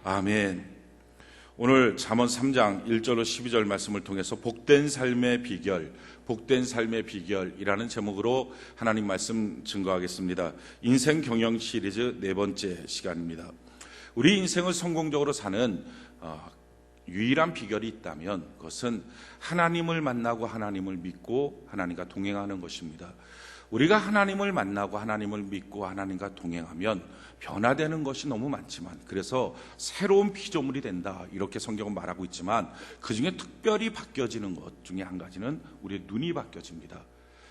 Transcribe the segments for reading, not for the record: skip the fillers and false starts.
아멘. 오늘 잠언 3장 1절로 12절 말씀을 통해서 복된 삶의 비결이라는 제목으로 하나님 말씀 증거하겠습니다. 인생 경영 시리즈 네 번째 시간입니다. 우리 인생을 성공적으로 사는 유일한 비결이 있다면 그것은 하나님을 만나고 하나님을 믿고 하나님과 동행하는 것입니다. 우리가 하나님을 만나고 하나님을 믿고 하나님과 동행하면 변화되는 것이 너무 많지만, 그래서 새로운 피조물이 된다 이렇게 성경은 말하고 있지만, 그 중에 특별히 바뀌어지는 것 중에 한 가지는 우리의 눈이 바뀌어집니다.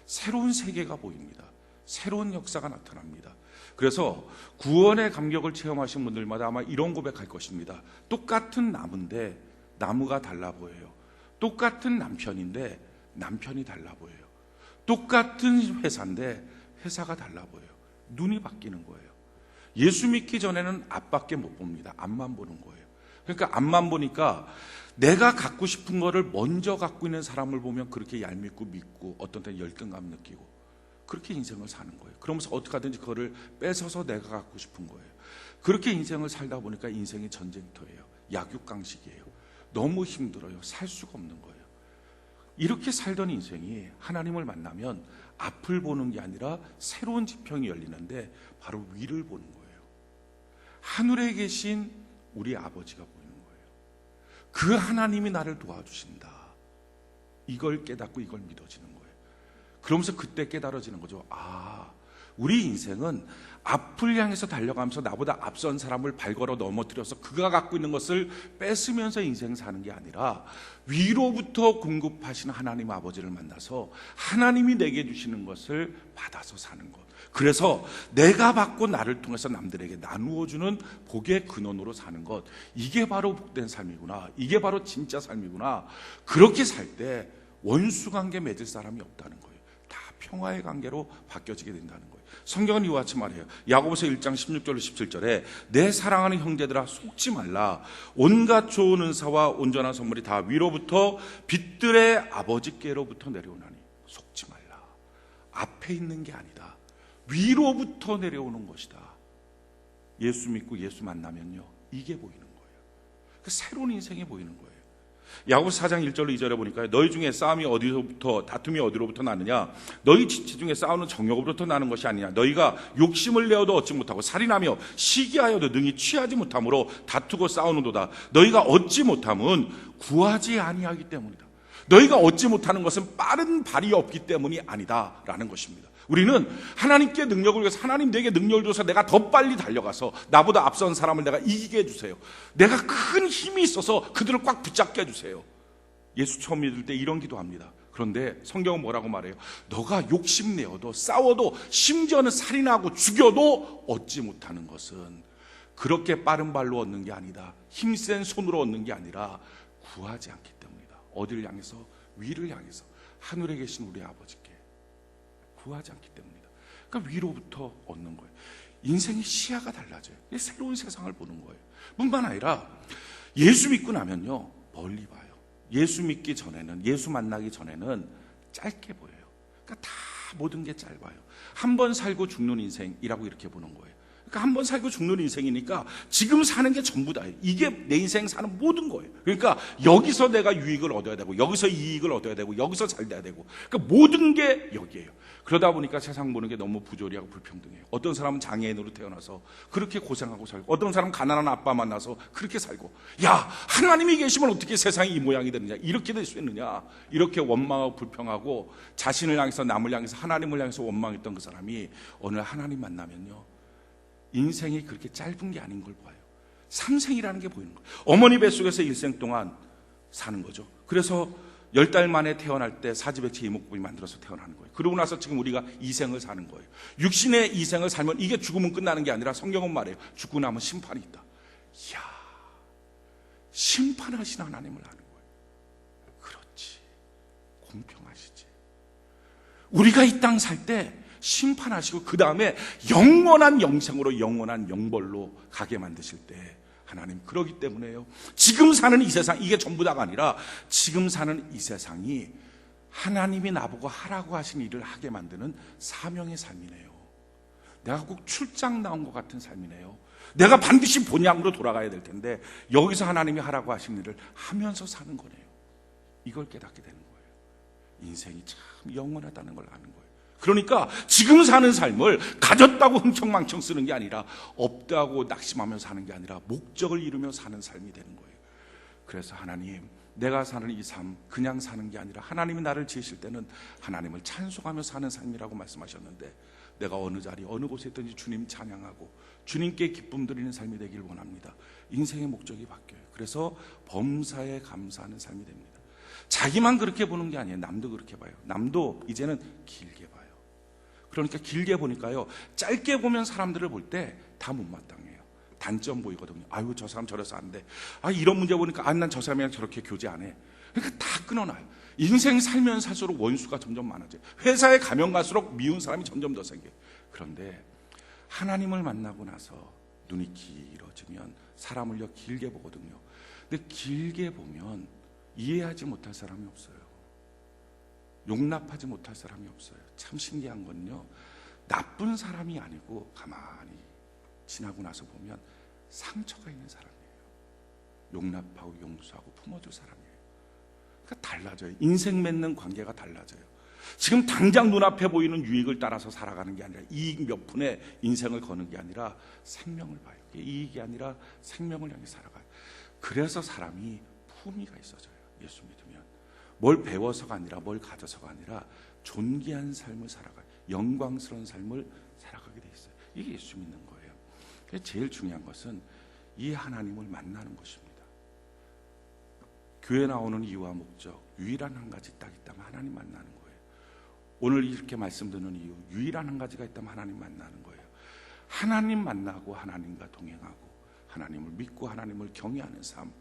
새로운 세계가 보입니다. 새로운 역사가 나타납니다. 그래서 구원의 감격을 체험하신 분들마다 아마 이런 고백할 것입니다. 똑같은 나무인데 나무가 달라 보여요. 똑같은 남편인데 남편이 달라 보여요. 똑같은 회사인데 회사가 달라 보여요. 눈이 바뀌는 거예요. 예수 믿기 전에는 앞밖에 못 봅니다. 앞만 보는 거예요. 그러니까 앞만 보니까 내가 갖고 싶은 거를 먼저 갖고 있는 사람을 보면 그렇게 얄밉고 믿고 어떤 때는 열등감 느끼고 그렇게 인생을 사는 거예요. 그러면서 어떻게 하든지 그거를 뺏어서 내가 갖고 싶은 거예요. 그렇게 인생을 살다 보니까 인생이 전쟁터예요. 약육강식이에요. 너무 힘들어요. 살 수가 없는 거예요. 이렇게 살던 인생이 하나님을 만나면 앞을 보는 게 아니라 새로운 지평이 열리는데 바로 위를 보는 거예요. 하늘에 계신 우리 아버지가 보이는 거예요. 그 하나님이 나를 도와주신다. 이걸 깨닫고 이걸 믿어지는 거예요. 그러면서 그때 깨달아지는 거죠. 우리 인생은 앞을 향해서 달려가면서 나보다 앞선 사람을 발걸어 넘어뜨려서 그가 갖고 있는 것을 뺏으면서 인생 사는 게 아니라 위로부터 공급하시는 하나님 아버지를 만나서 하나님이 내게 주시는 것을 받아서 사는 것. 그래서 내가 받고 나를 통해서 남들에게 나누어주는 복의 근원으로 사는 것. 이게 바로 복된 삶이구나. 이게 바로 진짜 삶이구나. 그렇게 살 때 원수관계 맺을 사람이 없다는 거예요. 다 평화의 관계로 바뀌어지게 된다는 거예요. 성경은 이와 같이 말해요. 야고보서 1장 16절로 17절에 내 사랑하는 형제들아 속지 말라. 온갖 좋은 은사와 온전한 선물이 다 위로부터 빛들의 아버지께로부터 내려오나니 속지 말라. 앞에 있는 게 아니다. 위로부터 내려오는 것이다. 예수 믿고 예수 만나면요, 이게 보이는 거예요. 그 새로운 인생이 보이는 거예요. 야고보서 4장 1절로 2절에 보니까 너희 중에 싸움이 어디로부터 다툼이 어디로부터 나느냐, 너희 지체 중에 싸우는 정욕으로부터 나는 것이 아니냐. 너희가 욕심을 내어도 얻지 못하고 살인하며 시기하여도 능히 취하지 못함으로 다투고 싸우는도다. 너희가 얻지 못함은 구하지 아니하기 때문이다. 너희가 얻지 못하는 것은 빠른 발이 없기 때문이 아니다라는 것입니다. 우리는 하나님께 능력을 위해서, 하나님 내게 능력을 줘서 내가 더 빨리 달려가서 나보다 앞선 사람을 내가 이기게 해주세요. 내가 큰 힘이 있어서 그들을 꽉 붙잡게 해주세요. 예수 처음 믿을 때 이런 기도합니다. 그런데 성경은 뭐라고 말해요? 너가 욕심내어도 싸워도 심지어는 살인하고 죽여도 얻지 못하는 것은 그렇게 빠른 발로 얻는 게 아니다. 힘센 손으로 얻는 게 아니라 구하지 않기 때문이다. 어디를 향해서? 위를 향해서 하늘에 계신 우리 아버지께 구하지 않기 때문이다. 그러니까 위로부터 얻는 거예요. 인생의 시야가 달라져요. 새로운 세상을 보는 거예요. 뿐만 아니라 예수 믿고 나면요, 멀리 봐요. 예수 믿기 전에는, 예수 만나기 전에는 짧게 보여요. 그러니까 다 모든 게 짧아요. 한 번 살고 죽는 인생이라고 이렇게 보는 거예요. 그러니까 한 번 살고 죽는 인생이니까 지금 사는 게 전부 다예요. 이게 내 인생 사는 모든 거예요. 그러니까 여기서 내가 유익을 얻어야 되고, 여기서 이익을 얻어야 되고, 여기서 잘 돼야 되고, 그러니까 모든 게 여기예요. 그러다 보니까 세상 보는 게 너무 부조리하고 불평등해요. 어떤 사람은 장애인으로 태어나서 그렇게 고생하고 살고, 어떤 사람은 가난한 아빠 만나서 그렇게 살고, 야, 하나님이 계시면 어떻게 세상이 이 모양이 되느냐, 이렇게 될 수 있느냐, 이렇게 원망하고 불평하고 자신을 향해서, 남을 향해서, 하나님을 향해서 원망했던 그 사람이 오늘 하나님 만나면요, 인생이 그렇게 짧은 게 아닌 걸 봐요. 삼생이라는 게 보이는 거예요. 어머니 뱃속에서 일생 동안 사는 거죠. 그래서 10달 만에 태어날 때 사지백체 이목구비 만들어서 태어나는 거예요. 그러고 나서 지금 우리가 이생을 사는 거예요. 육신의 이생을 살면 이게 죽으면 끝나는 게 아니라 성경은 말해요. 죽고 나면 심판이 있다. 이야, 심판하신 하나님을 아는 거예요. 그렇지, 공평하시지. 우리가 이 땅 살 때 심판하시고 그 다음에 영원한 영생으로, 영원한 영벌로 가게 만드실 때 하나님 그러기 때문에요, 지금 사는 이 세상, 이게 전부 다가 아니라 지금 사는 이 세상이 하나님이 나보고 하라고 하신 일을 하게 만드는 사명의 삶이네요. 내가 꼭 출장 나온 것 같은 삶이네요. 내가 반드시 본향으로 돌아가야 될 텐데 여기서 하나님이 하라고 하신 일을 하면서 사는 거네요. 이걸 깨닫게 되는 거예요. 인생이 참 영원하다는 걸 아는 거예요. 그러니까 지금 사는 삶을 가졌다고 흥청망청 쓰는 게 아니라 없다고 낙심하며 사는 게 아니라 목적을 이루며 사는 삶이 되는 거예요. 그래서 하나님, 내가 사는 이 삶 그냥 사는 게 아니라 하나님이 나를 지으실 때는 하나님을 찬송하며 사는 삶이라고 말씀하셨는데 내가 어느 자리 어느 곳에 있든지 주님 찬양하고 주님께 기쁨 드리는 삶이 되길 원합니다. 인생의 목적이 바뀌어요. 그래서 범사에 감사하는 삶이 됩니다. 자기만 그렇게 보는 게 아니에요. 남도 그렇게 봐요. 남도 이제는 길게 봐요. 그러니까 길게 보니까요, 짧게 보면 사람들을 볼 때 다 못마땅해요. 단점 보이거든요. 아유, 저 사람 저래서 안 돼. 아, 이런 문제 보니까 난 저 사람이랑 저렇게 교제 안 해. 그러니까 다 끊어놔요. 인생 살면 살수록 원수가 점점 많아져요. 회사에 가면 갈수록 미운 사람이 점점 더 생겨요. 그런데 하나님을 만나고 나서 눈이 길어지면 사람을요 길게 보거든요. 근데 길게 보면 이해하지 못할 사람이 없어요. 용납하지 못할 사람이 없어요. 참 신기한 건요, 나쁜 사람이 아니고 가만히 지나고 나서 보면 상처가 있는 사람이에요. 용납하고 용서하고 품어줄 사람이에요. 그러니까 달라져요. 인생 맺는 관계가 달라져요. 지금 당장 눈앞에 보이는 유익을 따라서 살아가는 게 아니라 이익 몇 푼에 인생을 거는 게 아니라 생명을 봐요. 이익이 아니라 생명을 향해 살아가요. 그래서 사람이 품위가 있어져요. 예수 믿으면 뭘 배워서가 아니라 뭘 가져서가 아니라 존귀한 삶을 살아가요. 영광스러운 삶을 살아가게 돼 있어요. 이게 예수 믿는 거예요. 제일 중요한 것은 이 하나님을 만나는 것입니다. 교회 나오는 이유와 목적 유일한 한 가지 딱 있다면 하나님 만나는 거예요. 오늘 이렇게 말씀 듣는 이유 유일한 한 가지가 있다면 하나님 만나는 거예요. 하나님 만나고 하나님과 동행하고 하나님을 믿고 하나님을 경외하는 삶,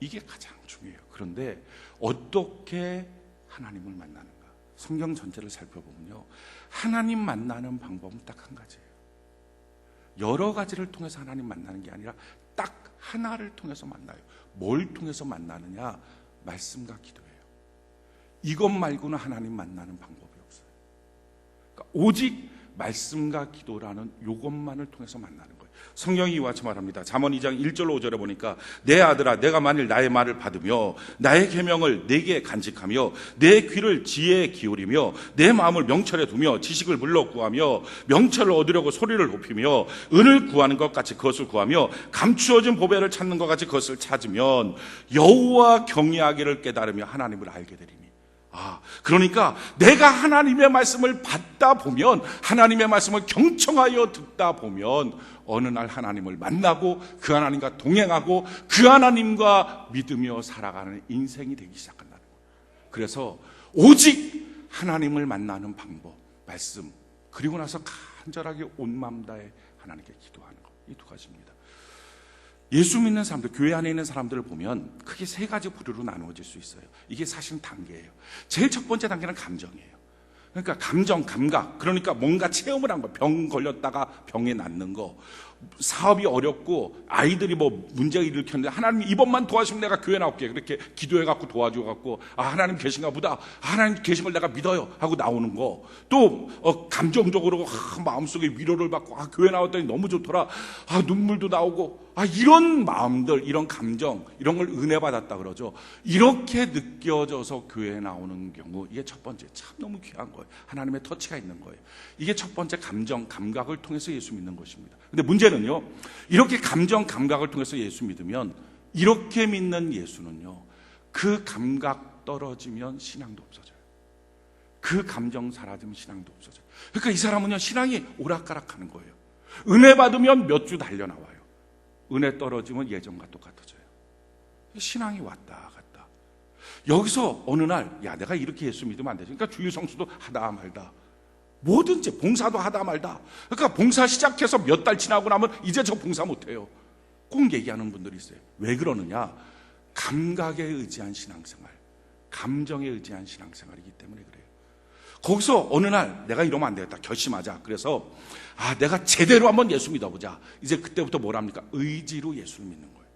이게 가장 중요해요. 그런데 어떻게 하나님을 만나는가? 성경 전체를 살펴보면요, 하나님 만나는 방법은 딱 한 가지예요. 여러 가지를 통해서 하나님 만나는 게 아니라 딱 하나를 통해서 만나요. 뭘 통해서 만나느냐? 말씀과 기도예요. 이것 말고는 하나님 만나는 방법이 없어요. 그러니까 오직 말씀과 기도라는 이것만을 통해서 만나는 거예요. 성경이 이와 같이 말합니다. 잠언 2장 1절로 5절에 보니까 내 아들아, 내가 만일 나의 말을 받으며 나의 계명을 내게 간직하며 내 귀를 지혜에 기울이며 내 마음을 명철에 두며 지식을 불러 구하며 명철을 얻으려고 소리를 높이며 은을 구하는 것 같이 그것을 구하며 감추어진 보배를 찾는 것 같이 그것을 찾으면 여호와 경외하기를 깨달으며 하나님을 알게 되리니. 그러니까 내가 하나님의 말씀을 받다 보면, 하나님의 말씀을 경청하여 듣다 보면 어느 날 하나님을 만나고 그 하나님과 동행하고 그 하나님과 믿으며 살아가는 인생이 되기 시작한다는 거예요. 그래서 오직 하나님을 만나는 방법, 말씀, 그리고 나서 간절하게 온 마음 다해 하나님께 기도하는 것, 이 두 가지입니다. 예수 믿는 사람들, 교회 안에 있는 사람들을 보면 크게 세 가지 부류로 나누어질 수 있어요. 이게 사실 단계예요. 제일 첫 번째 단계는 감정이에요. 그러니까 감정, 감각, 그러니까 뭔가 체험을 한 거, 병 걸렸다가 병에 낫는 거, 사업이 어렵고 아이들이 뭐 문제를 일으켰는데 하나님 이번만 도와주시면 내가 교회 나올게, 그렇게 기도해갖고 도와줘갖고 하나님 계신가 보다, 하나님 계신 걸 내가 믿어요 하고 나오는 거. 또 감정적으로 마음속에 위로를 받고 교회 나왔더니 너무 좋더라, 눈물도 나오고, 이런 마음들, 이런 감정, 이런 걸 은혜 받았다 그러죠. 이렇게 느껴져서 교회에 나오는 경우, 이게 첫 번째, 참 너무 귀한 거예요. 하나님의 터치가 있는 거예요. 이게 첫 번째 감정, 감각을 통해서 예수 믿는 것입니다. 근데 문제는요, 이렇게 감정, 감각을 통해서 예수 믿으면, 이렇게 믿는 예수는요, 그 감각 떨어지면 신앙도 없어져요. 그 감정 사라지면 신앙도 없어져요. 그러니까 이 사람은요, 신앙이 오락가락하는 거예요. 은혜 받으면 몇 주 달려나와요. 은혜 떨어지면 예전과 똑같아져요. 신앙이 왔다 갔다. 여기서 어느 날, 내가 이렇게 예수 믿으면 안 되지. 그러니까 주일 성수도 하다 말다, 뭐든지 봉사도 하다 말다. 그러니까 봉사 시작해서 몇 달 지나고 나면 이제 저 봉사 못해요. 꼭 얘기하는 분들이 있어요. 왜 그러느냐? 감각에 의지한 신앙생활, 감정에 의지한 신앙생활이기 때문에 그래요. 거기서 어느 날 내가 이러면 안 되겠다, 결심하자. 그래서 내가 제대로 한번 예수 믿어보자. 이제 그때부터 뭐랍니까? 의지로 예수를 믿는 거예요.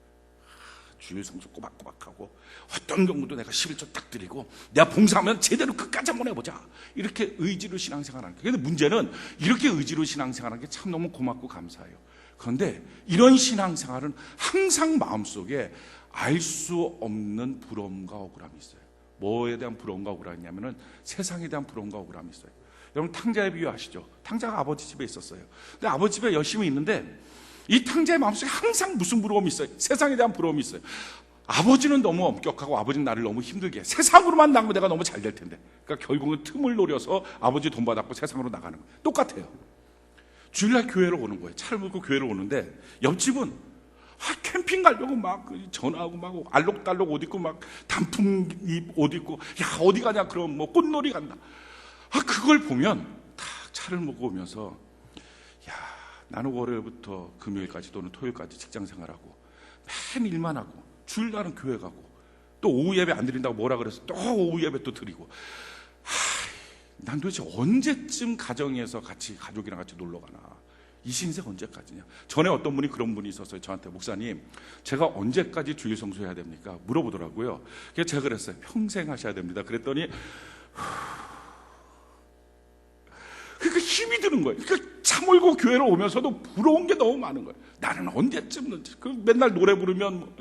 주일 성수 꼬박꼬박하고, 어떤 경우도 내가 11조 딱 드리고, 내가 봉사하면 제대로 끝까지 한번 해보자. 이렇게 의지로 신앙생활하는 거예요. 그런데 문제는 이렇게 의지로 신앙생활하는 게 참 너무 고맙고 감사해요. 그런데 이런 신앙생활은 항상 마음속에 알 수 없는 부러움과 억울함이 있어요. 뭐에 대한 부러움과 억울함이 있냐면은 세상에 대한 부러움과 억울함이 있어요. 여러분 탕자의 비유 아시죠? 탕자가 아버지 집에 있었어요. 근데 아버지 집에 열심히 있는데 이 탕자의 마음속에 항상 무슨 부러움이 있어요? 세상에 대한 부러움이 있어요. 아버지는 너무 엄격하고 아버지는 나를 너무 힘들게 해. 세상으로만 나가면 내가 너무 잘 될 텐데. 그러니까 결국은 틈을 노려서 아버지 돈 받았고 세상으로 나가는 거예요. 똑같아요. 주일날 교회로 오는 거예요. 차를 몰고 교회로 오는데 옆집은 캠핑 가려고 막 전화하고 막 알록달록 옷 입고 막 단풍 옷 입고 야 어디 가냐 그럼 뭐 꽃놀이 간다. 그걸 보면 딱 차를 몰고 오면서 야 나는 월요일부터 금요일까지 또는 토요일까지 직장 생활하고 맨 일만 하고 주일날은 교회 가고 또 오후 예배 안 드린다고 뭐라 그래서 또 오후 예배 또 드리고 난 도대체 언제쯤 가정에서 같이 가족이랑 같이 놀러 가나. 이 신생 언제까지냐. 전에 어떤 분이 그런 분이 있었어요. 저한테 목사님 제가 언제까지 주일 성수해야 됩니까? 물어보더라고요. 그래서 제가 그랬어요. 평생 하셔야 됩니다. 그랬더니 그러니까 힘이 드는 거예요. 그러니까 차 몰고 교회로 오면서도 부러운 게 너무 많은 거예요. 나는 언제쯤 맨날 노래 부르면 뭐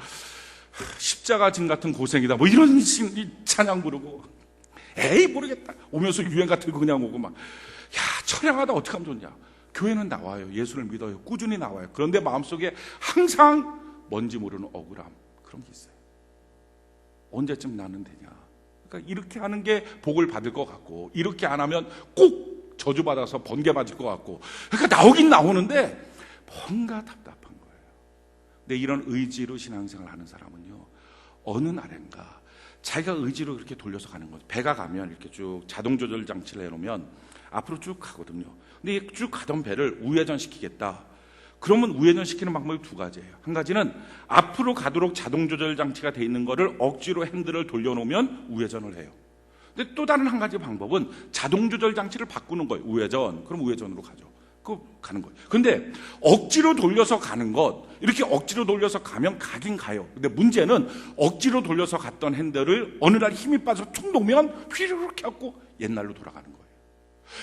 십자가 진 같은 고생이다 뭐 이런 찬양 부르고 에이 모르겠다 오면서 유행가 틀고 그냥 오고 막 야 철양하다 어떻게 하면 좋냐. 교회는 나와요. 예수를 믿어요. 꾸준히 나와요. 그런데 마음속에 항상 뭔지 모르는 억울함 그런 게 있어요. 언제쯤 나는 되냐. 그러니까 이렇게 하는 게 복을 받을 것 같고 이렇게 안 하면 꼭 저주받아서 번개 맞을 것 같고 그러니까 나오긴 나오는데 뭔가 답답한 거예요. 근데 이런 의지로 신앙생활을 하는 사람은요 어느 날인가 자기가 의지로 그렇게 돌려서 가는 거죠. 배가 가면 이렇게 쭉 자동 조절 장치를 해놓으면 앞으로 쭉 가거든요. 근데 쭉 가던 배를 우회전시키겠다. 그러면 우회전시키는 방법이 두 가지예요. 한 가지는 앞으로 가도록 자동 조절 장치가 돼 있는 거를 억지로 핸들을 돌려놓으면 우회전을 해요. 근데 또 다른 한 가지 방법은 자동 조절 장치를 바꾸는 거예요. 우회전. 그럼 우회전으로 가죠. 그거 가는 거예요. 근데 억지로 돌려서 가는 것, 이렇게 억지로 돌려서 가면 가긴 가요. 근데 문제는 억지로 돌려서 갔던 핸들을 어느 날 힘이 빠져서 툭 놓으면 휘르륵 하고 옛날로 돌아가는 거예요.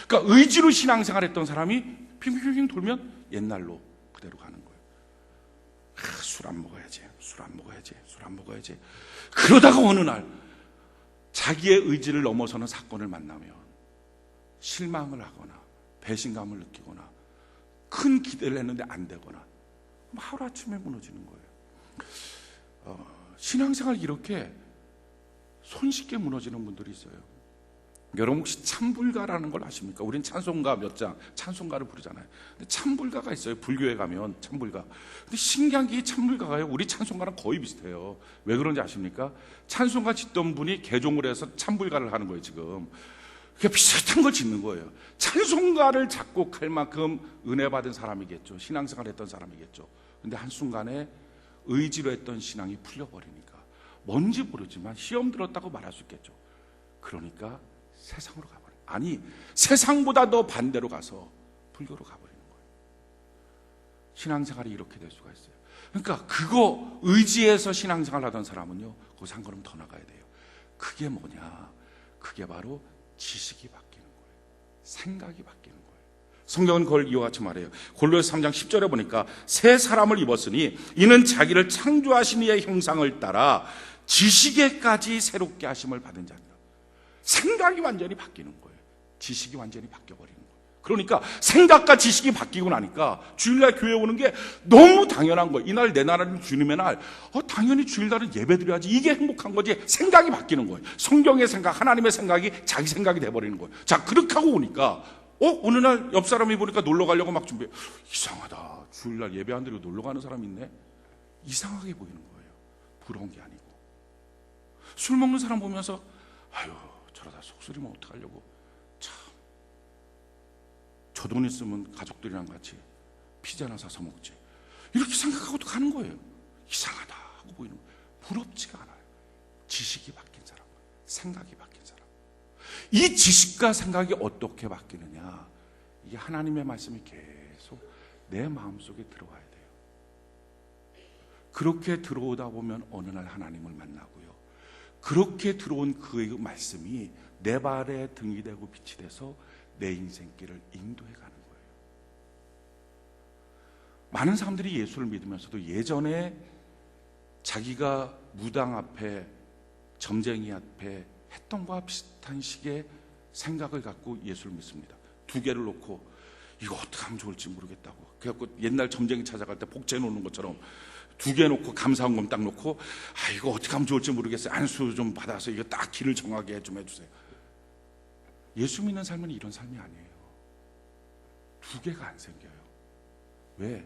그러니까 의지로 신앙생활 했던 사람이 핑핑핑 돌면 옛날로 그대로 가는 거예요. 술 안 먹어야지, 술 안 먹어야지, 술 안 먹어야지. 그러다가 어느 날 자기의 의지를 넘어서는 사건을 만나면 실망을 하거나 배신감을 느끼거나 큰 기대를 했는데 안 되거나 하루아침에 무너지는 거예요. 신앙생활 이렇게 손쉽게 무너지는 분들이 있어요. 여러분 혹시 참불가라는 걸 아십니까? 우린 찬송가 몇 장, 찬송가를 부르잖아요. 근데 참불가가 있어요. 불교에 가면 참불가. 근데 신기한 게 이 참불가가요. 우리 찬송가랑 거의 비슷해요. 왜 그런지 아십니까? 찬송가 짓던 분이 개종을 해서 참불가를 하는 거예요, 지금. 그게 비슷한 걸 짓는 거예요. 찬송가를 작곡할 만큼 은혜 받은 사람이겠죠. 신앙생활 했던 사람이겠죠. 근데 한순간에 의지로 했던 신앙이 풀려버리니까 뭔지 모르지만 시험 들었다고 말할 수 있겠죠. 그러니까 세상으로 가버려요. 아니 세상보다 더 반대로 가서 불교로 가버리는 거예요. 신앙생활이 이렇게 될 수가 있어요. 그러니까 그거 의지해서 신앙생활 하던 사람은요 거기서 한 걸음 더 나가야 돼요. 그게 뭐냐, 그게 바로 지식이 바뀌는 거예요. 생각이 바뀌는 거예요. 성경은 그걸 이와 같이 말해요. 골로새 3장 10절에 보니까 새 사람을 입었으니 이는 자기를 창조하신 이의 형상을 따라 지식에까지 새롭게 하심을 받은 자니라. 생각이 완전히 바뀌는 거예요. 지식이 완전히 바뀌어버리는 거예요. 그러니까 생각과 지식이 바뀌고 나니까 주일날 교회 오는 게 너무 당연한 거예요. 이날 내 나라는 주님의 날, 당연히 주일날은 예배드려야지. 이게 행복한 거지. 생각이 바뀌는 거예요. 성경의 생각, 하나님의 생각이 자기 생각이 돼버리는 거예요. 자, 그렇게 하고 오니까 어느 날 옆 사람이 보니까 놀러 가려고 막 준비해. 이상하다. 주일날 예배 안 드리고 놀러 가는 사람이 있네. 이상하게 보이는 거예요. 부러운 게 아니고. 술 먹는 사람 보면서 아유 저러다 속쓰리면 어떡하려고. 참, 저 돈 있으면 가족들이랑 같이 피자나 사서 먹지. 이렇게 생각하고도 가는 거예요. 이상하다 하고 보이는 거예요. 부럽지가 않아요. 지식이 바뀐 사람, 생각이 바뀐 사람. 이 지식과 생각이 어떻게 바뀌느냐, 이게 하나님의 말씀이 계속 내 마음속에 들어와야 돼요. 그렇게 들어오다 보면 어느 날 하나님을 만나고요, 그렇게 들어온 그의 말씀이 내 발에 등이 되고 빛이 돼서 내 인생길을 인도해 가는 거예요. 많은 사람들이 예수를 믿으면서도 예전에 자기가 무당 앞에, 점쟁이 앞에 했던 것과 비슷한 식의 생각을 갖고 예수를 믿습니다. 두 개를 놓고 이거 어떻게 하면 좋을지 모르겠다고, 그래갖고 옛날 점쟁이 찾아갈 때 복제 놓는 것처럼 두 개 놓고 감사원금 딱 놓고, 이거 어떻게 하면 좋을지 모르겠어요, 안수 좀 받아서 이거 딱 길을 정하게 좀 해주세요. 예수 믿는 삶은 이런 삶이 아니에요. 두 개가 안 생겨요. 왜?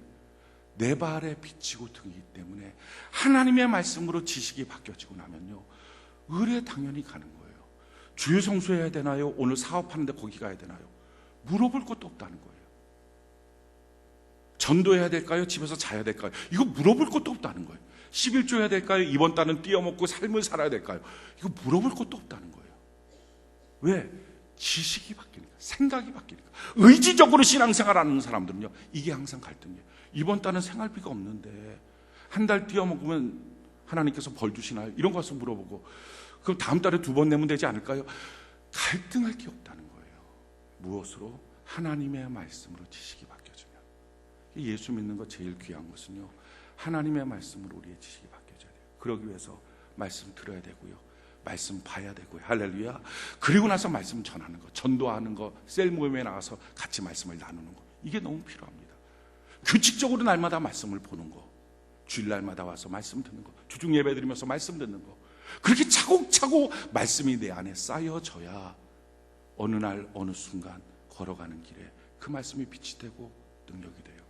내 발에 비치고 등이기 때문에 하나님의 말씀으로 지식이 바뀌어지고 나면요, 의뢰 당연히 가는 거예요. 주일 성수해야 되나요? 오늘 사업하는데 거기 가야 되나요? 물어볼 것도 없다는 거예요. 전도해야 될까요? 집에서 자야 될까요? 이거 물어볼 것도 없다는 거예요. 11조 해야 될까요? 이번 달은 띄어먹고 삶을 살아야 될까요? 이거 물어볼 것도 없다는 거예요. 왜? 지식이 바뀌니까, 생각이 바뀌니까. 의지적으로 신앙생활하는 사람들은요, 이게 항상 갈등이에요. 이번 달은 생활비가 없는데 한 달 띄어먹으면 하나님께서 벌 주시나요? 이런 거 가서 물어보고, 그럼 다음 달에 2번 내면 되지 않을까요? 갈등할 게 없다는 거예요. 무엇으로? 하나님의 말씀으로 지식이 바뀌어지면. 예수 믿는 거 제일 귀한 것은요, 하나님의 말씀으로 우리의 지식이 바뀌어져야 돼요. 그러기 위해서 말씀 들어야 되고요, 말씀 봐야 되고요. 할렐루야. 그리고 나서 말씀 전하는 거, 전도하는 거, 셀 모임에 나가서 같이 말씀을 나누는 거, 이게 너무 필요합니다. 규칙적으로 날마다 말씀을 보는 거, 주일날마다 와서 말씀 듣는 거, 주중 예배 드리면서 말씀 듣는 거, 그렇게 차곡차곡 말씀이 내 안에 쌓여져야 어느 날 어느 순간 걸어가는 길에 그 말씀이 빛이 되고 능력이 돼요.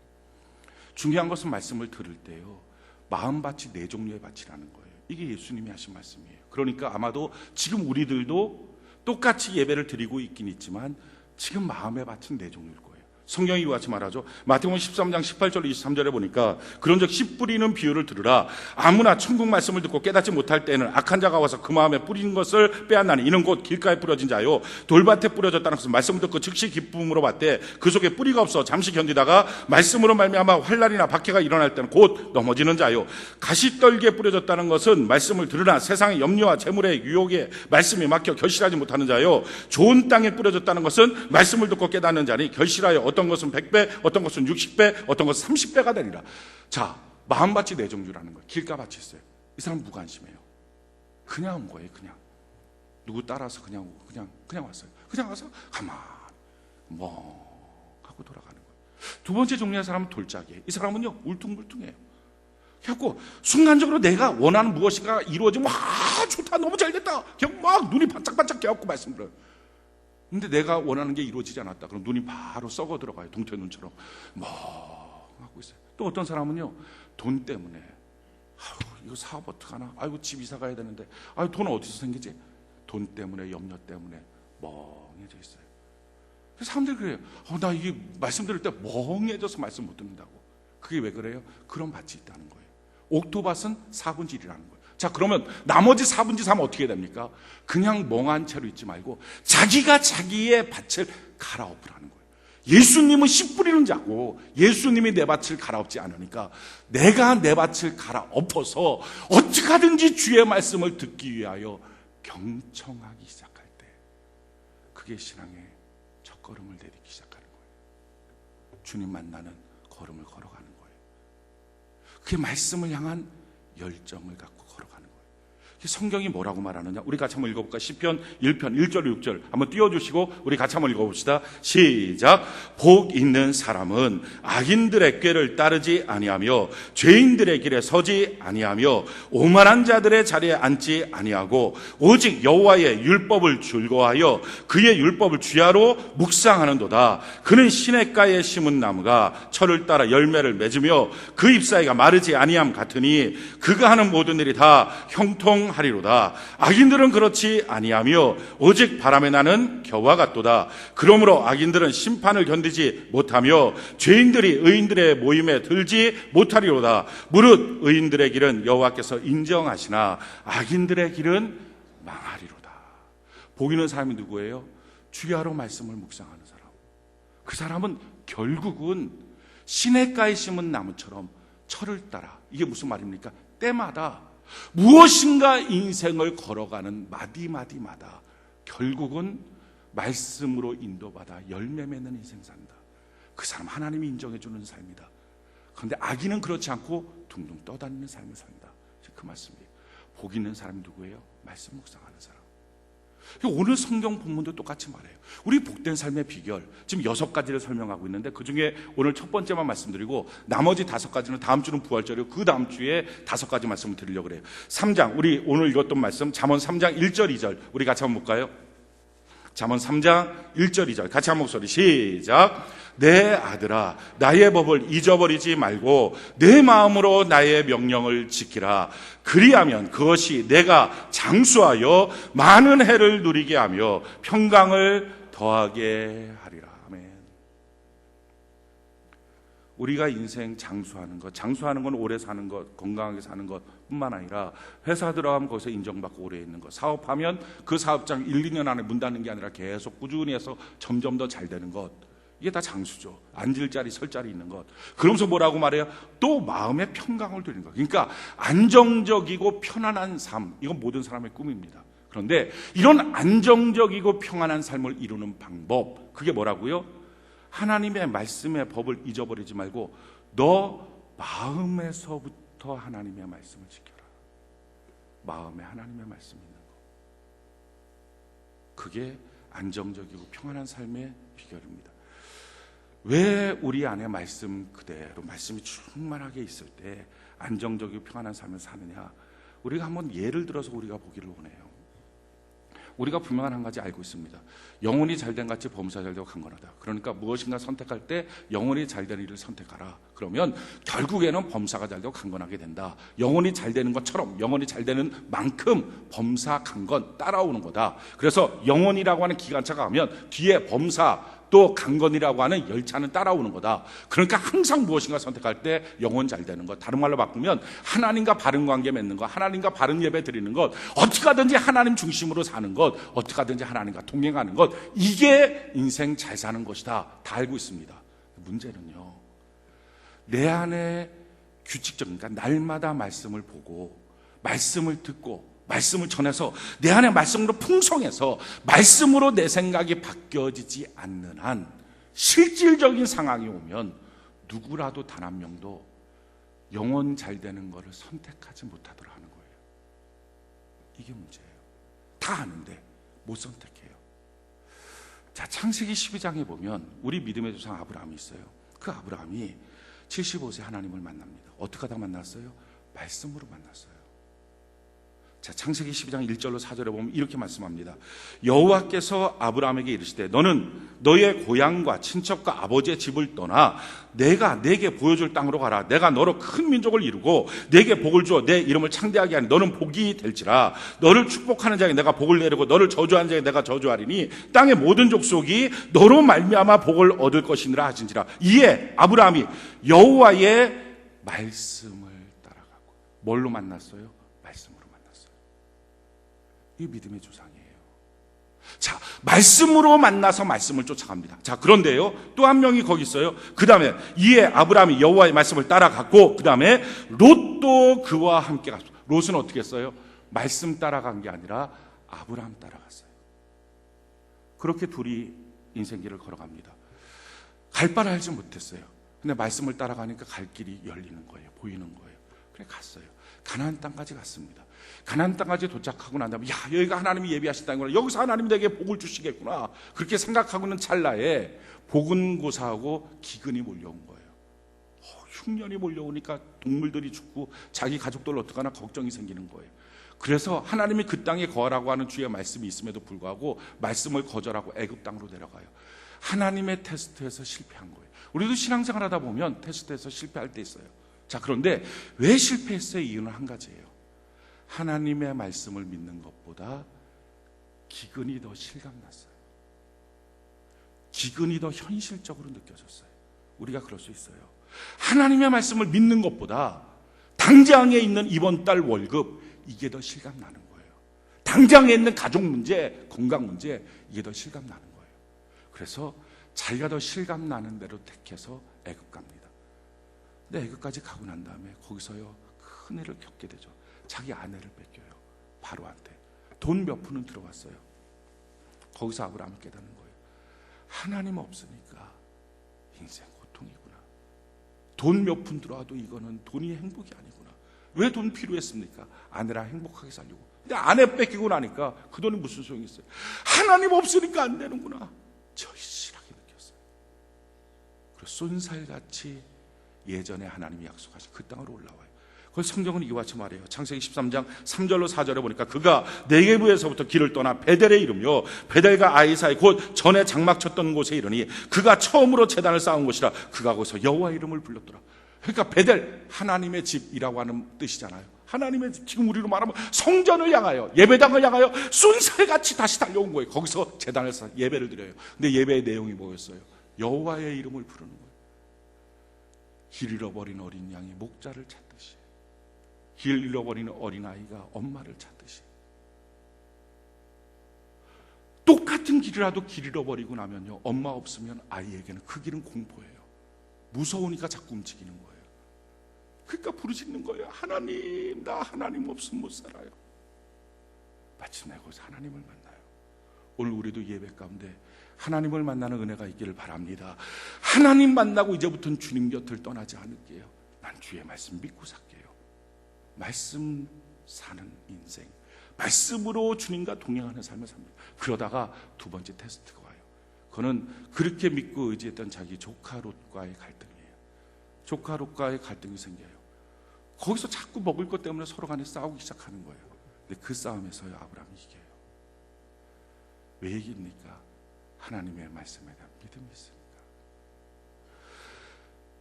중요한 것은 말씀을 들을 때요, 마음밭이 네 종류의 밭이라는 거예요. 이게 예수님이 하신 말씀이에요. 그러니까 아마도 지금 우리들도 똑같이 예배를 드리고 있긴 있지만 지금 마음의 밭은 네 종류일 거예요. 성경이 이와 같이 말하죠. 마태복음 13장 18절 23절에 보니까, 그런즉 씨 뿌리는 비유를 들으라. 아무나 천국 말씀을 듣고 깨닫지 못할 때는 악한 자가 와서 그 마음에 뿌리는 것을 빼앗나니, 이는 곧 길가에 뿌려진 자요 돌밭에 뿌려졌다는 것은 말씀을 듣고 즉시 기쁨으로 받되 그 속에 뿌리가 없어 잠시 견디다가 말씀으로 말미암아 환난이나 박해가 일어날 때는 곧 넘어지는 자요 가시떨기에 뿌려졌다는 것은 말씀을 들으나 세상의 염려와 재물의 유혹에 말씀이 막혀 결실하지 못하는 자요 좋은 땅에 뿌려졌다는 것은 말씀을 듣고 깨닫는 자니 결실하여 어떤 것은 100배, 어떤 것은 60배, 어떤 것은 30배가 되리라. 자, 마음밭이 네 종류라는 거예요. 길가밭이 있어요. 이 사람 무관심해요. 그냥 온 거예요. 그냥 누구 따라서 그냥 오고 그냥 왔어요. 그냥 와서 가만히 하고 돌아가는 거예요. 두 번째 종류의 사람은 돌짝이에요. 이 사람은요, 울퉁불퉁해요. 그래갖고 순간적으로 내가 원하는 무엇인가 이루어지면 좋다, 너무 잘됐다, 그냥 막 눈이 반짝반짝 깨갖고 말씀 들어요. 근데 내가 원하는 게 이루어지지 않았다, 그럼 눈이 바로 썩어 들어가요. 동태 눈처럼 하고 있어요. 또 어떤 사람은요, 돈 때문에 이거 사업 어떡하나, 집 이사 가야 되는데 돈 어디서 생기지? 돈 때문에, 염려 때문에 멍해져 있어요. 그래서 사람들이 그래요. 나 이게 말씀 들을 때 멍해져서 말씀 못 듣는다고. 그게 왜 그래요? 그런 밭이 있다는 거예요. 옥토밭은 4분의 1이라는 거예요. 자, 그러면 나머지 4분의 3은 어떻게 됩니까? 그냥 멍한 채로 있지 말고 자기가 자기의 밭을 갈아엎으라는 거예요. 예수님은 씨 뿌리는 자고 예수님이 내 밭을 갈아엎지 않으니까 내가 내 밭을 갈아엎어서 어떻게 하든지 주의 말씀을 듣기 위하여 경청하기 시작할 때, 그게 신앙의 첫걸음을 내딛기 시작하는 거예요. 주님 만나는 걸음을 걸어가는 거예요. 그게 말씀을 향한 열정을 갖고 걸어가는 거예요. 성경이 뭐라고 말하느냐, 우리 같이 한번 읽어볼까? 시편 1편 1절 6절 한번 띄워주시고 우리 같이 한번 읽어봅시다. 시작. 복 있는 사람은 악인들의 꾀를 따르지 아니하며 죄인들의 길에 서지 아니하며 오만한 자들의 자리에 앉지 아니하고 오직 여호와의 율법을 즐거워하여 그의 율법을 주야로 묵상하는도다. 그는 시냇가에 심은 나무가 철을 따라 열매를 맺으며 그 잎사이가 마르지 아니함 같으니 그가 하는 모든 일이 다 형통하리로다. 악인들은 그렇지 아니하며 오직 바람에 나는 겨와 같도다. 그러므로 악인들은 심판을 견디지 못하며 죄인들이 의인들의 모임에 들지 못하리로다. 무릇 의인들의 길은 여호와께서 인정하시나 악인들의 길은 망하리로다. 복 있는 사람이 누구예요? 주야로 말씀을 묵상하는 사람. 그 사람은 결국은 시냇가에 심은 나무처럼 철을 따라, 이게 무슨 말입니까? 때마다 무엇인가 인생을 걸어가는 마디마디마다 결국은 말씀으로 인도받아 열매 맺는 인생 산다. 그 사람 하나님이 인정해 주는 삶이다. 그런데 악인은 그렇지 않고 둥둥 떠다니는 삶을 산다. 그 말씀이에요. 복 있는 사람이 누구예요? 말씀 묵상하는 사람. 오늘 성경 본문도 똑같이 말해요. 우리 복된 삶의 비결, 지금 6가지를 설명하고 있는데 그 중에 오늘 첫 번째만 말씀드리고 나머지 5가지는 다음 주는 부활절이고 그 다음 주에 5가지 말씀을 드리려고 그래요. 3장, 우리 오늘 읽었던 말씀 잠언 3장 1절 2절 우리 같이 한번 볼까요? 잠언 3장 1절 2절 같이 한 목소리 시작. 내 아들아 나의 법을 잊어버리지 말고 내 마음으로 나의 명령을 지키라. 그리하면 그것이 내가 장수하여 많은 해를 누리게 하며 평강을 더하게 하리라. 아멘. 우리가 인생 장수하는 건 오래 사는 것, 건강하게 사는 것 뿐만 아니라 회사 들어가면 거기서 인정받고 오래 있는 것, 사업하면 그 사업장 1, 2년 안에 문 닫는 게 아니라 계속 꾸준히 해서 점점 더 잘 되는 것, 이게 다 장수죠. 앉을 자리 설 자리 있는 것. 그러면서 뭐라고 말해요? 또 마음의 평강을 드리는 것. 그러니까 안정적이고 편안한 삶, 이건 모든 사람의 꿈입니다. 그런데 이런 안정적이고 평안한 삶을 이루는 방법, 그게 뭐라고요? 하나님의 말씀의 법을 잊어버리지 말고 너 마음에서부터 하나님의 말씀을 지켜라. 마음에 하나님의 말씀이 있는 것, 그게 안정적이고 평안한 삶의 비결입니다. 왜 우리 안에 말씀 그대로 말씀이 충만하게 있을 때 안정적이고 평안한 삶을 사느냐? 우리가 한번 예를 들어서 우리가 보기를 원해요. 우리가 분명한 한 가지 알고 있습니다. 영혼이 잘된 같이 범사 잘되고 강건하다. 그러니까 무엇인가 선택할 때 영혼이 잘된 일을 선택하라. 그러면 결국에는 범사가 잘되고 강건하게 된다. 영혼이 잘되는 것처럼 영혼이 잘되는 만큼 범사 강건 따라오는 거다. 그래서 영혼이라고 하는 기관차가 가면 뒤에 범사 또 강건이라고 하는 열차는 따라오는 거다. 그러니까 항상 무엇인가 선택할 때 영혼 잘 되는 것, 다른 말로 바꾸면 하나님과 바른 관계 맺는 것, 하나님과 바른 예배 드리는 것, 어떻게 하든지 하나님 중심으로 사는 것, 어떻게 하든지 하나님과 동행하는 것, 이게 인생 잘 사는 것이다. 다 알고 있습니다. 문제는요, 내 안에 규칙적, 그러니까 날마다 말씀을 보고 말씀을 듣고 말씀을 전해서 내 안에 말씀으로 풍성해서 말씀으로 내 생각이 바뀌어지지 않는 한 실질적인 상황이 오면 누구라도 단 한 명도 영혼 잘 되는 것을 선택하지 못하도록 하는 거예요. 이게 문제예요. 다 아는데 못 선택해요. 자, 창세기 12장에 보면 우리 믿음의 조상 아브라함이 있어요. 그 아브라함이 75세 하나님을 만납니다. 어떻게 하다 만났어요? 말씀으로 만났어요. 자, 창세기 12장 1절로 4절에 보면 이렇게 말씀합니다. 여호와께서 아브라함에게 이르시되 너는 너의 고향과 친척과 아버지의 집을 떠나 내가 내게 보여줄 땅으로 가라. 내가 너로 큰 민족을 이루고 내게 복을 주어 내 이름을 창대하게 하니 너는 복이 될지라. 너를 축복하는 자에게 내가 복을 내리고 너를 저주하는 자에게 내가 저주하리니 땅의 모든 족속이 너로 말미암아 복을 얻을 것이니라 하신지라. 이에 아브라함이 여호와의 말씀을 따라가고 뭘로 만났어요? 말씀으로. 이 믿음의 조상이에요. 자, 말씀으로 만나서 말씀을 쫓아갑니다. 자, 그런데요, 또 한 명이 거기 있어요. 그 다음에 이에 아브라함이 여호와의 말씀을 따라갔고, 그 다음에 롯도 그와 함께 갔어요. 롯은 어떻게 했어요? 말씀 따라간 게 아니라 아브라함 따라갔어요. 그렇게 둘이 인생길을 걸어갑니다. 갈 바를 알지 못했어요. 근데 말씀을 따라가니까 갈 길이 열리는 거예요. 보이는 거예요. 그래 갔어요. 가나안 땅까지 갔습니다. 가나안 땅까지 도착하고 난 다음에 야, 여기가 하나님이 예비하신 땅이구나. 여기서 하나님이 내게 복을 주시겠구나. 그렇게 생각하고 있는 찰나에 보금고사하고 기근이 몰려온 거예요. 흉년이 몰려오니까 동물들이 죽고 자기 가족들 어떡하나 걱정이 생기는 거예요. 그래서 하나님이 그 땅에 거하라고 하는 주의 말씀이 있음에도 불구하고 말씀을 거절하고 애굽 땅으로 내려가요. 하나님의 테스트에서 실패한 거예요. 우리도 신앙생활 하다 보면 테스트에서 실패할 때 있어요. 자, 그런데 왜 실패했어요? 이유는 한 가지예요. 하나님의 말씀을 믿는 것보다 기근이 더 실감났어요. 기근이 더 현실적으로 느껴졌어요. 우리가 그럴 수 있어요. 하나님의 말씀을 믿는 것보다 당장에 있는 이번 달 월급, 이게 더 실감나는 거예요. 당장에 있는 가족 문제, 건강 문제, 이게 더 실감나는 거예요. 그래서 자기가 더 실감나는 대로 택해서 애굽 갑니다. 근데 애굽까지 가고 난 다음에 거기서요, 큰 일을 겪게 되죠. 자기 아내를 뺏겨요. 바로한테. 돈 몇 푼은 들어왔어요. 거기서 아브라함이 깨닫는 거예요. 하나님 없으니까 인생 고통이구나. 돈 몇 푼 들어와도 이거는 돈이 행복이 아니구나. 왜 돈 필요했습니까? 아내랑 행복하게 살려고. 근데 아내 뺏기고 나니까 그 돈이 무슨 소용이 있어요? 하나님 없으니까 안 되는구나. 절실하게 느꼈어요. 그리고 쏜살같이 예전에 하나님이 약속하신 그 땅으로 올라와요. 그래서 성경은 이와 같이 말해요. 창세기 13장 3절로 4절에 보니까 그가 네게부에서부터 길을 떠나 베델에 이르며 베델과 아이 사이 곧 전에 장막 쳤던 곳에 이르니 그가 처음으로 제단을 쌓은 곳이라 그가 거기서 여호와 이름을 불렀더라. 그러니까 베델, 하나님의 집이라고 하는 뜻이잖아요. 하나님의 집, 지금 우리로 말하면 성전을 향하여, 예배당을 향하여 쏜살같이 다시 달려온 거예요. 거기서 제단을 쌓아 예배를 드려요. 근데 예배의 내용이 뭐였어요? 여호와의 이름을 부르는 거예요. 길 잃어버린 어린 양이 목자를 찾듯이, 길 잃어버린 어린아이가 엄마를 찾듯이, 똑같은 길이라도 길 잃어버리고 나면요, 엄마 없으면 아이에게는 그 길은 공포예요. 무서우니까 자꾸 움직이는 거예요. 그러니까 부르짖는 거예요. 하나님, 나 하나님 없으면 못 살아요. 마침내 거기서 하나님을 만나요. 오늘 우리도 예배 가운데 하나님을 만나는 은혜가 있기를 바랍니다. 하나님 만나고 이제부터는 주님 곁을 떠나지 않을게요. 난 주의 말씀 믿고 살게요. 말씀 사는 인생, 말씀으로 주님과 동행하는 삶을 삽니다. 그러다가 두 번째 테스트가 와요. 그는 그렇게 믿고 의지했던 자기 조카 롯과의 갈등이에요. 조카 롯과의 갈등이 생겨요. 거기서 자꾸 먹을 것 때문에 서로 간에 싸우기 시작하는 거예요. 근데 그 싸움에서요, 아브라함이 이겨요. 왜 이깁니까? 하나님의 말씀에 대한 믿음이 있으니까.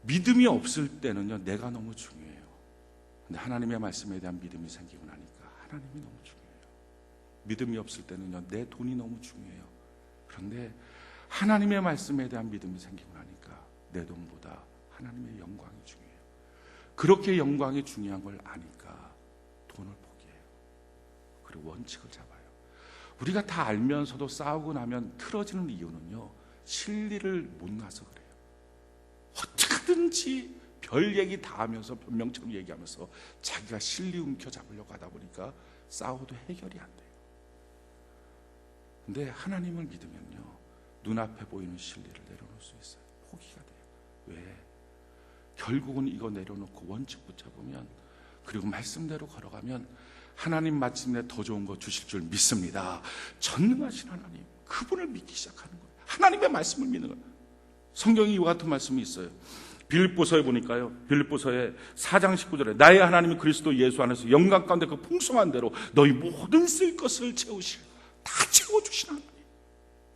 믿음이 없을 때는요, 내가 너무 중요해요. 근데 하나님의 말씀에 대한 믿음이 생기고 나니까 하나님이 너무 중요해요. 믿음이 없을 때는요, 내 돈이 너무 중요해요. 그런데 하나님의 말씀에 대한 믿음이 생기고 나니까 내 돈보다 하나님의 영광이 중요해요. 그렇게 영광이 중요한 걸 아니까 돈을 포기해요. 그리고 원칙을 잡아요. 우리가 다 알면서도 싸우고 나면 틀어지는 이유는요, 진리를 못 나서 그래요. 어떻게든지 별 얘기 다 하면서 변명처럼 얘기하면서 자기가 진리 움켜잡으려고 하다 보니까 싸워도 해결이 안 돼요. 근데 하나님을 믿으면요, 눈앞에 보이는 진리를 내려놓을 수 있어요. 포기가 돼요. 왜? 결국은 이거 내려놓고 원칙 붙잡으면, 그리고 말씀대로 걸어가면 하나님 마침내 더 좋은 거 주실 줄 믿습니다. 전능하신 하나님, 그분을 믿기 시작하는 거예요. 하나님의 말씀을 믿는 거예요. 성경이 이와 같은 말씀이 있어요. 빌립보서에 보니까요, 빌립보서의 4장 19절에 나의 하나님이 그리스도 예수 안에서 영광 가운데 그 풍성한 대로 너희 모든 쓸 것을 채우실, 다 채워주신 하나님,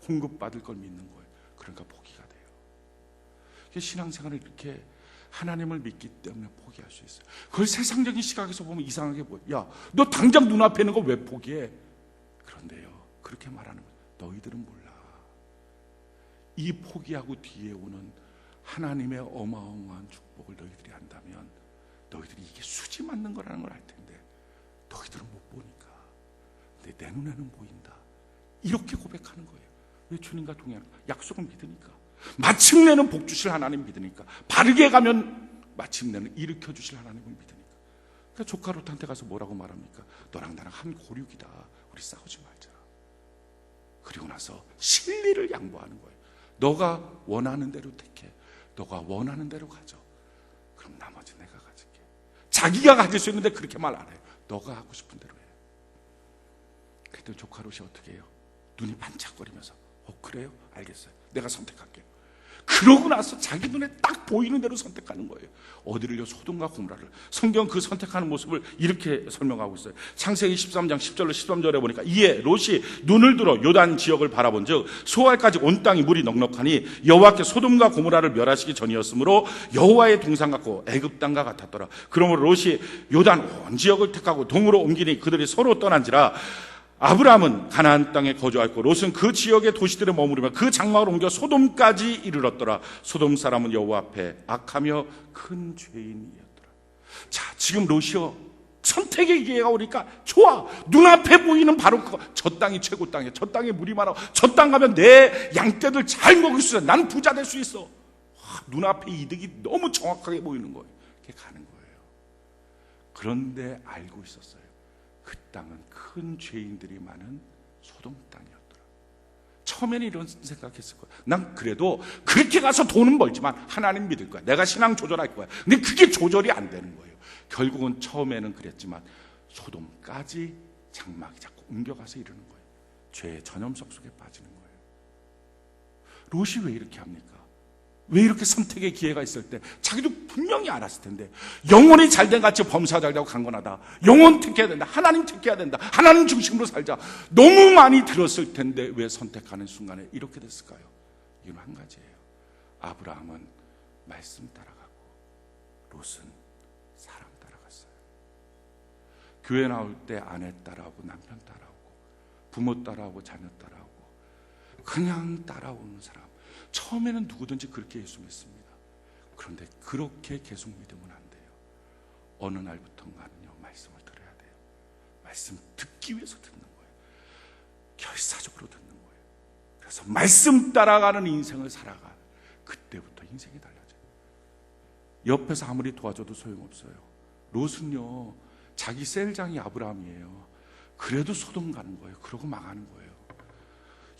공급받을 걸 믿는 거예요. 그러니까 포기가 돼요. 신앙생활을 이렇게 하나님을 믿기 때문에 포기할 수 있어요. 그걸 세상적인 시각에서 보면 이상하게 보여. 야, 너 당장 눈앞에 있는 거 왜 포기해? 그런데요, 그렇게 말하는 거예요. 너희들은 몰라. 이 포기하고 뒤에 오는 하나님의 어마어마한 축복을 너희들이 안다면 너희들이 이게 수지 맞는 거라는 걸 알 텐데 너희들은 못 보니까. 근데 내 눈에는 보인다. 이렇게 고백하는 거예요. 왜? 주님과 동행하는 거예요. 약속을 믿으니까. 마침내는 복 주실 하나님 믿으니까. 바르게 가면 마침내는 일으켜 주실 하나님을 믿으니까. 그러니까 조카 롯한테 가서 뭐라고 말합니까? 너랑 나랑 한 고륙이다. 우리 싸우지 말자. 그리고 나서 진리를 양보하는 거예요. 너가 원하는 대로 택해. 너가 원하는 대로 가져. 그럼 나머지 내가 가질게. 자기가 가질 수 있는데 그렇게 말 안 해요. 너가 하고 싶은 대로 해. 그때 조카 롯이 어떻게 해요? 눈이 반짝거리면서 그래요? 알겠어요. 내가 선택할게요. 그러고 나서 자기 눈에 딱 보이는 대로 선택하는 거예요. 어디를요? 소돔과 고모라를. 성경 그 선택하는 모습을 이렇게 설명하고 있어요. 창세기 13장 10절로 13절에 보니까 이에 롯이 눈을 들어 요단 지역을 바라본 즉 소알까지 온 땅이 물이 넉넉하니 여호와께 소돔과 고모라를 멸하시기 전이었으므로 여호와의 동상 같고 애굽 땅과 같았더라. 그러므로 롯이 요단 온 지역을 택하고 동으로 옮기니 그들이 서로 떠난지라. 아브라함은 가나안 땅에 거주하였고 롯은 그 지역의 도시들에 머무르며 그 장막을 옮겨 소돔까지 이르렀더라. 소돔 사람은 여호와 앞에 악하며 큰 죄인이었더라. 자, 지금 롯이요, 선택의 기회가 오니까 좋아. 눈앞에 보이는 바로 저 땅이 최고 땅이야. 저 땅에 물이 많아. 저 땅 가면 내 양떼들 잘 먹을 수 있어. 난 부자 될 수 있어. 눈앞에 이득이 너무 정확하게 보이는 거예요. 이렇게 가는 거예요. 그런데 알고 있었어요. 그 땅은 큰 죄인들이 많은 소돔 땅이었더라. 처음에는 이런 생각했을 거야. 난 그래도 그렇게 가서 돈은 벌지만 하나님 믿을 거야. 내가 신앙 조절할 거야. 근데 그게 조절이 안 되는 거예요. 결국은 처음에는 그랬지만 소돔까지 장막이 자꾸 옮겨가서 이러는 거예요. 죄의 전염석 속에 빠지는 거예요. 롯이 왜 이렇게 합니까? 왜 이렇게 선택의 기회가 있을 때 자기도 분명히 알았을 텐데, 영혼이 잘된 같이 범사자라고 강건하다, 영혼 택해야 된다, 하나님 택해야 된다, 하나님 중심으로 살자, 너무 많이 들었을 텐데 왜 선택하는 순간에 이렇게 됐을까요? 이건 한 가지예요. 아브라함은 말씀 따라가고 롯은 사람 따라갔어요. 교회 나올 때 아내 따라오고 남편 따라오고 부모 따라오고 자녀 따라오고 그냥 따라오는 사람, 처음에는 누구든지 그렇게 예수 믿습니다. 그런데 그렇게 계속 믿으면 안 돼요. 어느 날부터인가는요, 말씀을 들어야 돼요. 말씀 듣기 위해서 듣는 거예요. 결사적으로 듣는 거예요. 그래서 말씀 따라가는 인생을 살아가. 그때부터 인생이 달라져요. 옆에서 아무리 도와줘도 소용없어요. 롯은요, 자기 셀장이 아브라함이에요. 그래도 소돔 가는 거예요. 그러고 망하는 거예요.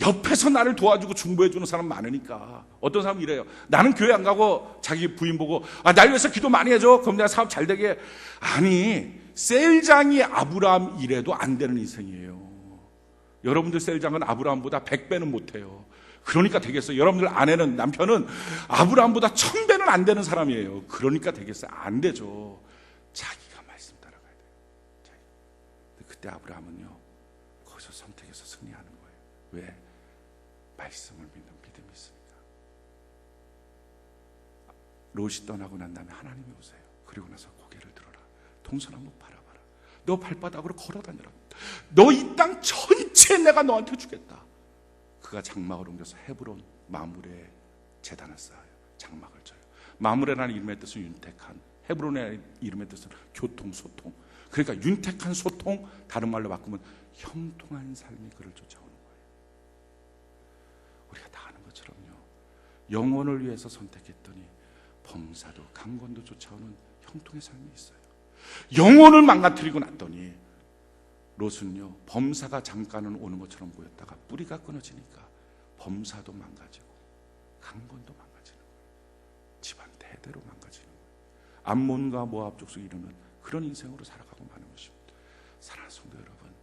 옆에서 나를 도와주고 중보해주는 사람 많으니까. 어떤 사람은 이래요. 나는 교회 안 가고 자기 부인 보고, 날 위해서 기도 많이 해줘. 그럼 내가 사업 잘 되게. 아니, 셀장이 아브라함 이래도 안 되는 인생이에요. 여러분들 셀장은 아브라함보다 100배는 못해요. 그러니까 되겠어요. 여러분들 아내는, 남편은 아브라함보다 1000배는 안 되는 사람이에요. 그러니까 되겠어요. 안 되죠. 자기가 말씀 따라가야 돼요. 근데 그때 아브라함은요, 거기서 선택해서 승리하는 거예요. 왜? 말씀을 믿는 믿음이 있으니까. 롯이 떠나고 난 다음에 하나님이 오세요. 그리고 나서 고개를 들어라. 동서남북 바라봐라. 너 발바닥으로 걸어다녀라. 너 이 땅 전체 내가 너한테 주겠다. 그가 장막을 옮겨서 헤브론 마므레 제단을 쌓아요. 장막을 쳐요. 마므레라는 이름의 뜻은 윤택한, 헤브론의 이름의 뜻은 교통, 소통. 그러니까 윤택한 소통, 다른 말로 바꾸면 형통한 삶이 그를 쫓아오는 거예요. 우리가 다 아는 것처럼요, 영혼을 위해서 선택했더니 범사도 강건도 쫓아오는 형통의 삶이 있어요. 영혼을 망가뜨리고 났더니 롯은요, 범사가 잠깐은 오는 것처럼 보였다가 뿌리가 끊어지니까 범사도 망가지고 강건도 망가지는 거예요. 집안 대대로 망가지는 거예요. 암몬과 모압 족속이 이루는 그런 인생으로 살아가고 마는 것입니다. 사랑하는 성도 여러분,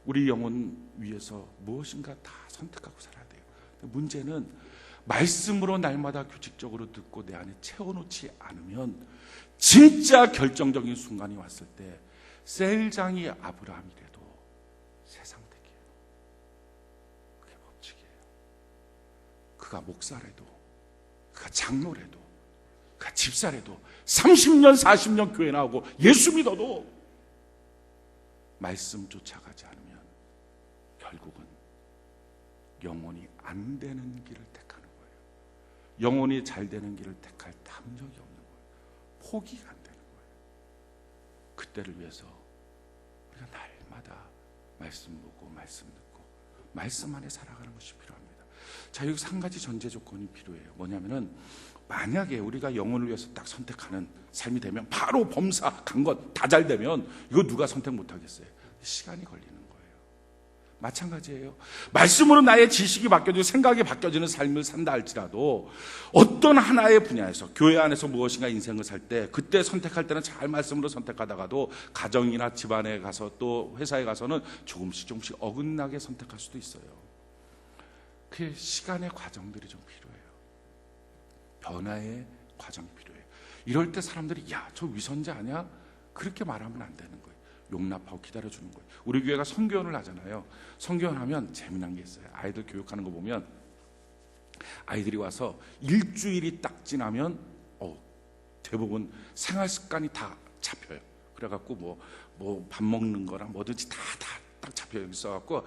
우리 영혼 위해서 무엇인가 다 선택하고 살아야 돼요. 문제는 말씀으로 날마다 규칙적으로 듣고 내 안에 채워놓지 않으면 진짜 결정적인 순간이 왔을 때 셀장이 아브라함이래도 세상 택이에요. 그게 법칙이에요. 그가 목사래도, 그가 장로래도, 그가 집사래도, 30년 40년 교회 나오고 예수 믿어도 말씀 쫓아가지 않으면 결국은 영혼이 안 되는 길을 택하는 거예요. 영혼이 잘 되는 길을 택할 탐욕이 없는 거예요. 포기가 안 되는 거예요. 그때를 위해서 우리가 날마다 말씀 보고 말씀 듣고 말씀 안에 살아가는 것이 필요합니다. 자, 여기서 한 가지 전제 조건이 필요해요. 뭐냐면은, 만약에 우리가 영혼을 위해서 딱 선택하는 삶이 되면, 바로 범사, 강건 다 잘 되면 이거 누가 선택 못 하겠어요? 시간이 걸리는 거예요. 마찬가지예요. 말씀으로 나의 지식이 바뀌어지고 생각이 바뀌어지는 삶을 산다 할지라도 어떤 하나의 분야에서, 교회 안에서 무엇인가 인생을 살 때, 그때 선택할 때는 잘 말씀으로 선택하다가도 가정이나 집안에 가서 또 회사에 가서는 조금씩 어긋나게 선택할 수도 있어요. 그 시간의 과정들이 좀 필요해요. 변화의 과정이 필요해요. 이럴 때 사람들이, 야, 저 위선자 아니야? 그렇게 말하면 안 되는 거예요. 용납하고 기다려주는 거예요. 우리 교회가 성교원을 하잖아요. 성교원하면 재미난 게 있어요. 아이들 교육하는 거 보면 아이들이 와서 일주일이 딱 지나면 대부분 생활 습관이 다 잡혀요. 그래갖고 뭐 밥 먹는 거랑 뭐든지 다 딱 잡혀 있어갖고,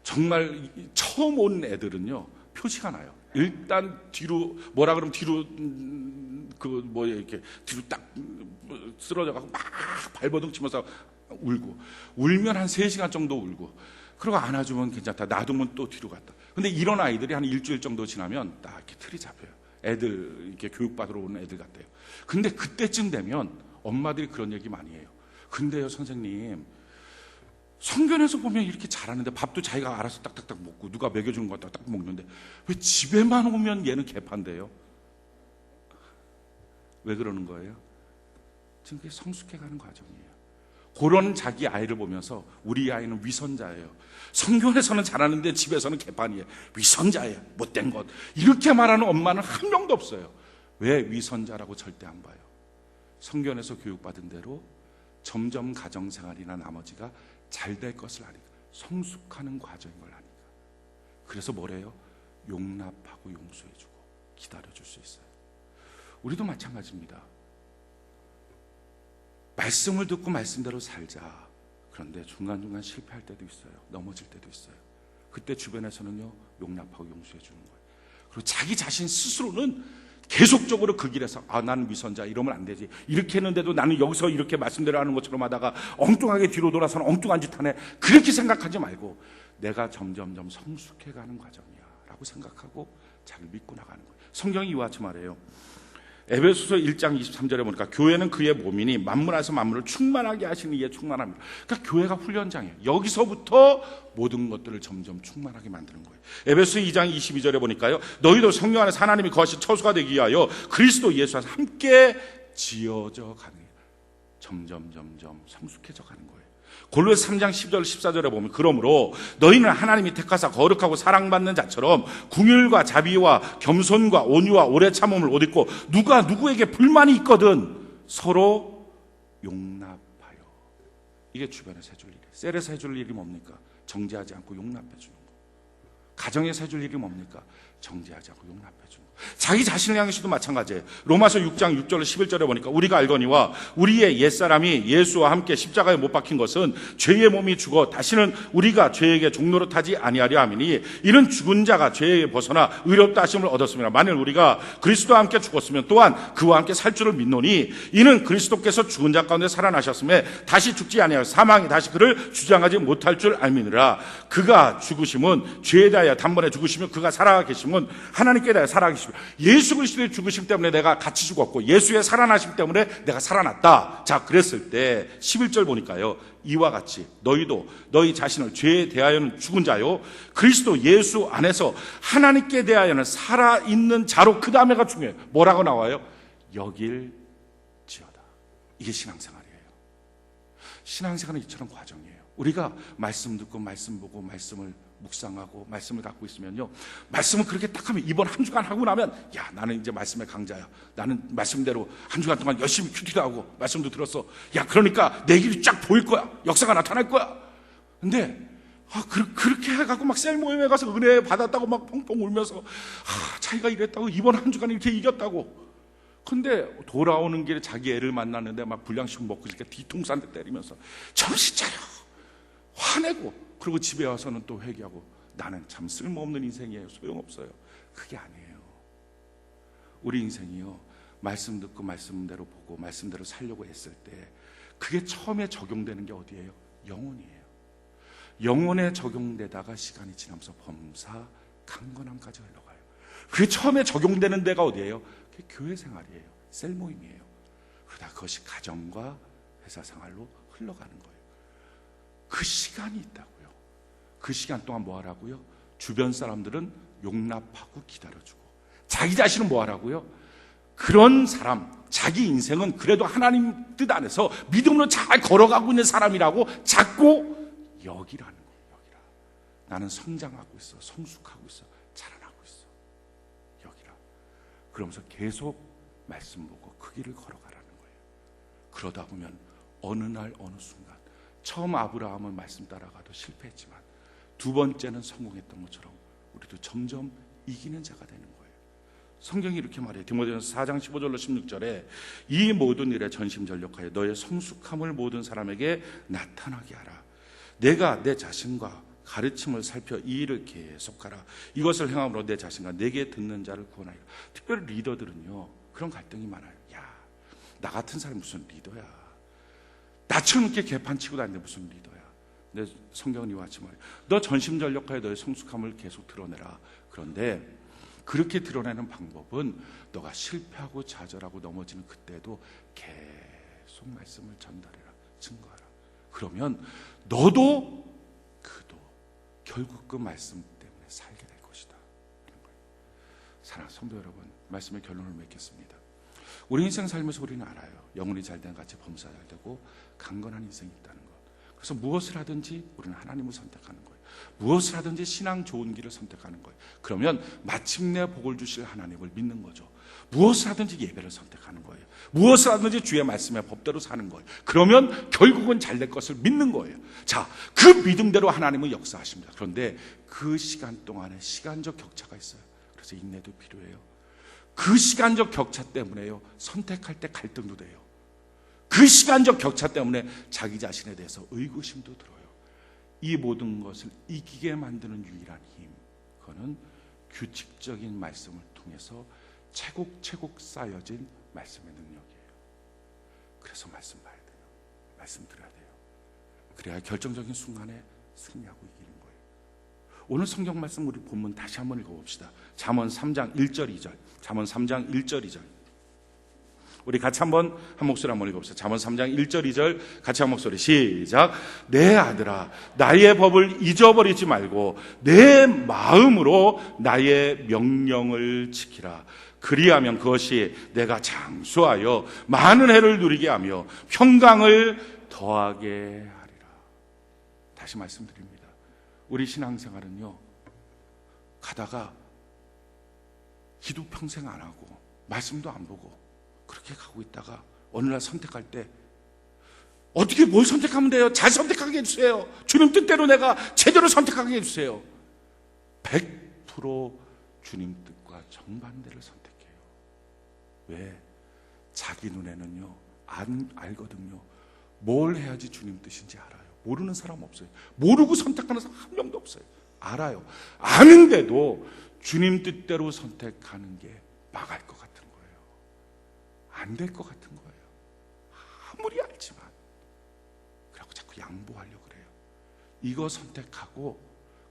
정말 처음 온 애들은요, 표시가 나요. 일단 뒤로 뭐라 그러면 뒤로 이렇게 뒤로 딱 쓰러져갖고 막 발버둥 치면서 울고, 울면 한 3시간 정도 울고, 그리고 안아주면 괜찮다, 놔두면 또 뒤로 갔다. 근데 이런 아이들이 한 일주일 정도 지나면 딱 이렇게 틀이 잡혀요. 애들 이렇게 교육받으러 오는 애들 같아요. 근데 그때쯤 되면 엄마들이 그런 얘기 많이 해요. 근데요, 선생님, 성경에서 보면 이렇게 잘하는데 밥도 자기가 알아서 딱딱딱 먹고 누가 먹여주는 거 딱딱 먹는데 왜 집에만 오면 얘는 개판돼요? 왜 그러는 거예요? 지금 그게 성숙해가는 과정이에요. 그런 자기 아이를 보면서 우리 아이는 위선자예요. 성경에서는 잘하는데 집에서는 개판이에요. 위선자예요. 못된 것. 이렇게 말하는 엄마는 한 명도 없어요. 왜 위선자라고 절대 안 봐요? 성경에서 교육받은 대로 점점 가정생활이나 나머지가 잘 될 것을 아니까, 성숙하는 과정인 걸 아니까. 그래서 뭐래요? 용납하고 용서해주고 기다려줄 수 있어요. 우리도 마찬가지입니다. 말씀을 듣고 말씀대로 살자. 그런데 중간중간 실패할 때도 있어요. 넘어질 때도 있어요. 그때 주변에서는요, 용납하고 용서해 주는 거예요. 그리고 자기 자신 스스로는 계속적으로 그 길에서 나는 위선자 이러면 안 되지. 이렇게 했는데도 나는 여기서 이렇게 말씀대로 하는 것처럼 하다가 엉뚱하게 뒤로 돌아서는 엉뚱한 짓 하네. 그렇게 생각하지 말고 내가 점점점 성숙해가는 과정이야 라고 생각하고 자기를 믿고 나가는 거예요. 성경이 이와 같이 말해요. 에베소서 1장 23절에 보니까 교회는 그의 몸이니 만물 안에서 만물을 충만하게 하시는 이에 충만합니다. 그러니까 교회가 훈련장이에요. 여기서부터 모든 것들을 점점 충만하게 만드는 거예요. 에베소 2장 22절에 보니까요, 너희도 성령 안에서 하나님이 거하신 처소가 되기 위하여 그리스도 예수 안에서 함께 지어져 가는 거예요. 점점 성숙해져 가는 거예요. 골로새 3장 10절 14절에 보면 그러므로 너희는 하나님이 택하사 거룩하고 사랑받는 자처럼 궁율과 자비와 겸손과 온유와 오래 참음을 옷 입고 누가 누구에게 불만이 있거든 서로 용납하여. 이게 주변에서 해줄 일이에요. 셀에서 해줄 일이 뭡니까? 정죄하지 않고 용납해 주는 거. 가정에서 해줄 일이 뭡니까? 정죄하지 않고 용납해 주는 거. 자기 자신을 향해서도 마찬가지예요. 로마서 6장 6절 11절에 보니까 우리가 알거니와 우리의 옛사람이 예수와 함께 십자가에 못 박힌 것은 죄의 몸이 죽어 다시는 우리가 죄에게 종노릇하지 아니하려 함이니 이는 죽은 자가 죄에게 벗어나 의롭다 하심을 얻었습니다. 만일 우리가 그리스도와 함께 죽었으면 또한 그와 함께 살 줄을 믿노니 이는 그리스도께서 죽은 자 가운데 살아나셨음에 다시 죽지 아니하여 사망이 다시 그를 주장하지 못할 줄 알미니라. 그가 죽으심은 죄에 대하여 단번에 죽으시면 그가 살아계심은 하나님께 대하여 살아계심은 예수 그리스도의 죽으심 때문에 내가 같이 죽었고 예수의 살아나심 때문에 내가 살아났다. 자, 그랬을 때 11절 보니까요, 이와 같이 너희도 너희 자신을 죄에 대하여는 죽은 자요 그리스도 예수 안에서 하나님께 대하여는 살아있는 자로, 그 다음에가 중요해요. 뭐라고 나와요? 여길지어다. 이게 신앙생활이에요. 신앙생활은 이처럼 과정이에요. 우리가 말씀 듣고 말씀 보고 말씀을 묵상하고 말씀을 갖고 있으면요, 말씀을 그렇게 딱 하면 이번 한 주간 하고 나면 야, 나는 이제 말씀의 강자야. 나는 말씀대로 한 주간 동안 열심히 큐티도 하고 말씀도 들었어. 야, 그러니까 내 길이 쫙 보일 거야. 역사가 나타날 거야. 근데 그렇게 해갖고 막 셀 모임에 가서 은혜 받았다고 막 펑펑 울면서 자기가 이랬다고 이번 한 주간 이렇게 이겼다고. 근데 돌아오는 길에 자기 애를 만났는데 막 불량식 먹고 이렇게 뒤통수 한 대 때리면서 정신 차려 화내고, 그리고 집에 와서는 또 회개하고 나는 참 쓸모없는 인생이에요. 소용없어요. 그게 아니에요. 우리 인생이요, 말씀 듣고 말씀대로 보고 말씀대로 살려고 했을 때 그게 처음에 적용되는 게 어디예요? 영혼이에요. 영혼에 적용되다가 시간이 지나면서 범사 강건함까지 흘러가요. 그게 처음에 적용되는 데가 어디예요? 그게 교회 생활이에요. 셀 모임이에요. 그러다 그것이 가정과 회사 생활로 흘러가는 거예요. 그 시간이 있다고요. 그 시간 동안 뭐 하라고요? 주변 사람들은 용납하고 기다려주고, 자기 자신은 뭐 하라고요? 그런 사람, 자기 인생은 그래도 하나님 뜻 안에서 믿음으로 잘 걸어가고 있는 사람이라고 자꾸 여기라는 거예요. 여기라. 나는 성장하고 있어. 성숙하고 있어. 자라나고 있어. 여기라. 그러면서 계속 말씀 보고 그 길을 걸어가라는 거예요. 그러다 보면 어느 날 어느 순간, 처음 아브라함은 말씀 따라가도 실패했지만 두 번째는 성공했던 것처럼 우리도 점점 이기는 자가 되는 거예요. 성경이 이렇게 말해요. 디모데전서 4장 15절로 16절에 이 모든 일에 전심전력하여 너의 성숙함을 모든 사람에게 나타나게 하라. 내가 내 자신과 가르침을 살펴 이 일을 계속하라. 이것을 행함으로 내 자신과 내게 듣는 자를 구원하리라. 특별히 리더들은요, 그런 갈등이 많아요. 야, 나 같은 사람이 무슨 리더야. 나처럼 이렇게 개판치고 다니는데 무슨 리더야. 내 성경은 이와 같이 말해요. 너 전심전력하여 너의 성숙함을 계속 드러내라. 그런데 그렇게 드러내는 방법은 너가 실패하고 좌절하고 넘어지는 그때도 계속 말씀을 전달해라. 증거하라. 그러면 너도 그도 결국 그 말씀 때문에 살게 될 것이다. 사랑하는 성도 여러분, 말씀의 결론을 맺겠습니다. 우리 인생 살면서 우리는 알아요. 영혼이 잘된 같이 범사 잘 되고 강건한 인생이 있다는 것. 그래서 무엇을 하든지 우리는 하나님을 선택하는 거예요. 무엇을 하든지 신앙 좋은 길을 선택하는 거예요. 그러면 마침내 복을 주실 하나님을 믿는 거죠. 무엇을 하든지 예배를 선택하는 거예요. 무엇을 하든지 주의 말씀의 법대로 사는 거예요. 그러면 결국은 잘 될 것을 믿는 거예요. 자, 그 믿음대로 하나님은 역사하십니다. 그런데 그 시간 동안에 시간적 격차가 있어요. 그래서 인내도 필요해요. 그 시간적 격차 때문에요, 선택할 때 갈등도 돼요. 그 시간적 격차 때문에 자기 자신에 대해서 의구심도 들어요. 이 모든 것을 이기게 만드는 유일한 힘, 그거는 규칙적인 말씀을 통해서 차곡차곡 쌓여진 말씀의 능력이에요. 그래서 말씀 봐야 돼요. 말씀 들어야 돼요. 그래야 결정적인 순간에 승리하고 이기는 거예요. 오늘 성경 말씀 우리 본문 다시 한번 읽어봅시다. 잠언 3장 1절 2절. 잠언 3장 1절 2절. 우리 같이 한번 한 목소리 한번 읽어봅시다. 잠언 3장 1절 2절 같이 한 목소리 시작. 내 아들아, 나의 법을 잊어버리지 말고 내 마음으로 나의 명령을 지키라. 그리하면 그것이 내가 장수하여 많은 해를 누리게 하며 평강을 더하게 하리라. 다시 말씀드립니다. 우리 신앙생활은요, 가다가 기도 평생 안 하고 말씀도 안 보고 그렇게 가고 있다가 어느 날 선택할 때 어떻게 뭘 선택하면 돼요? 잘 선택하게 해주세요. 주님 뜻대로 내가 제대로 선택하게 해주세요. 100% 주님 뜻과 정반대를 선택해요. 왜? 자기 눈에는요 안 알거든요. 뭘 해야지 주님 뜻인지 알아요. 모르는 사람 없어요. 모르고 선택하는 사람 한 명도 없어요. 알아요. 아는데도 주님 뜻대로 선택하는 게 망할 것 같은 거예요. 안 될 것 같은 거예요. 아무리 알지만. 그래갖고 자꾸 양보하려고 그래요. 이거 선택하고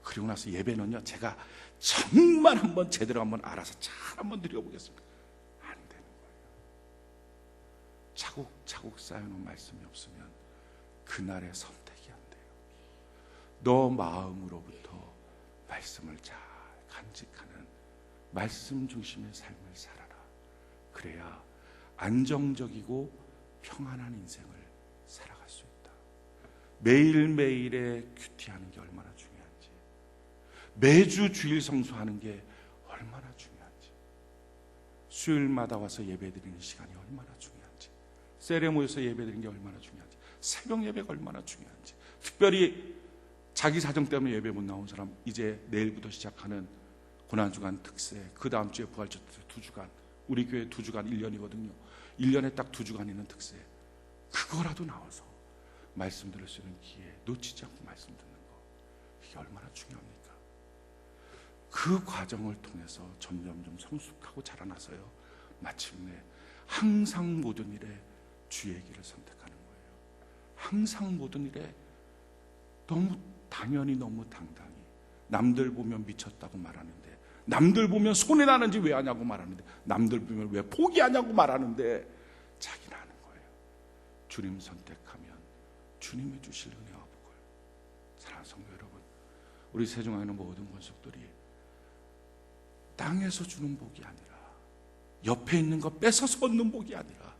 그리고 나서 예배는요, 제가 정말 한번 제대로 한번 알아서 잘 한번 드려보겠습니다. 안 되는 거예요. 차곡차곡 쌓여놓은 말씀이 없으면 그날의 선택이 안 돼요. 너 마음으로부터 말씀을 잘 간직하는 말씀 중심의 삶을 살아라. 그래야 안정적이고 평안한 인생을 살아갈 수 있다. 매일매일의 큐티하는 게 얼마나 중요한지, 매주 주일 성수하는 게 얼마나 중요한지, 수요일마다 와서 예배드리는 시간이 얼마나 중요한지, 셀에 모여서 예배드리는 게 얼마나 중요한지, 새벽 예배가 얼마나 중요한지, 특별히 자기 사정 때문에 예배 못 나온 사람, 이제 내일부터 시작하는 고난주간 특세, 그 다음 주에 부활절 2주간, 우리 교회 2주간 1년이거든요. 1년에 딱 2주간 있는 특세, 그거라도 나와서 말씀 들을 수 있는 기회 놓치지 않고 말씀 듣는 거, 이게 얼마나 중요합니까? 그 과정을 통해서 점점점 성숙하고 자라나서요, 마침내 항상 모든 일에 주의 길을 선택하는 거예요. 항상 모든 일에 너무 당연히, 너무 당당히, 남들 보면 미쳤다고 말하는데, 남들 보면 손해나는지 왜 하냐고 말하는데, 남들 보면 왜 포기하냐고 말하는데 자기는 하는 거예요. 주님 선택하면 주님이 주실 은혜와 복을. 사랑하는 성도 여러분, 우리 세종에 있는 모든 권속들이 땅에서 주는 복이 아니라, 옆에 있는 거 뺏어서 얻는 복이 아니라,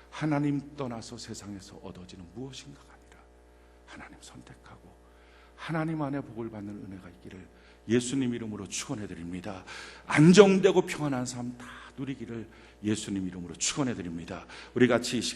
하나님 떠나서 세상에서 얻어지는 무엇인가가 아니라 하나님 선택하고 하나님 안에 복을 받는 은혜가 있기를 예수님 이름으로 축원해 드립니다. 안정되고 평안한 삶 다 누리기를 예수님 이름으로 축원해 드립니다. 우리 같이 이 시간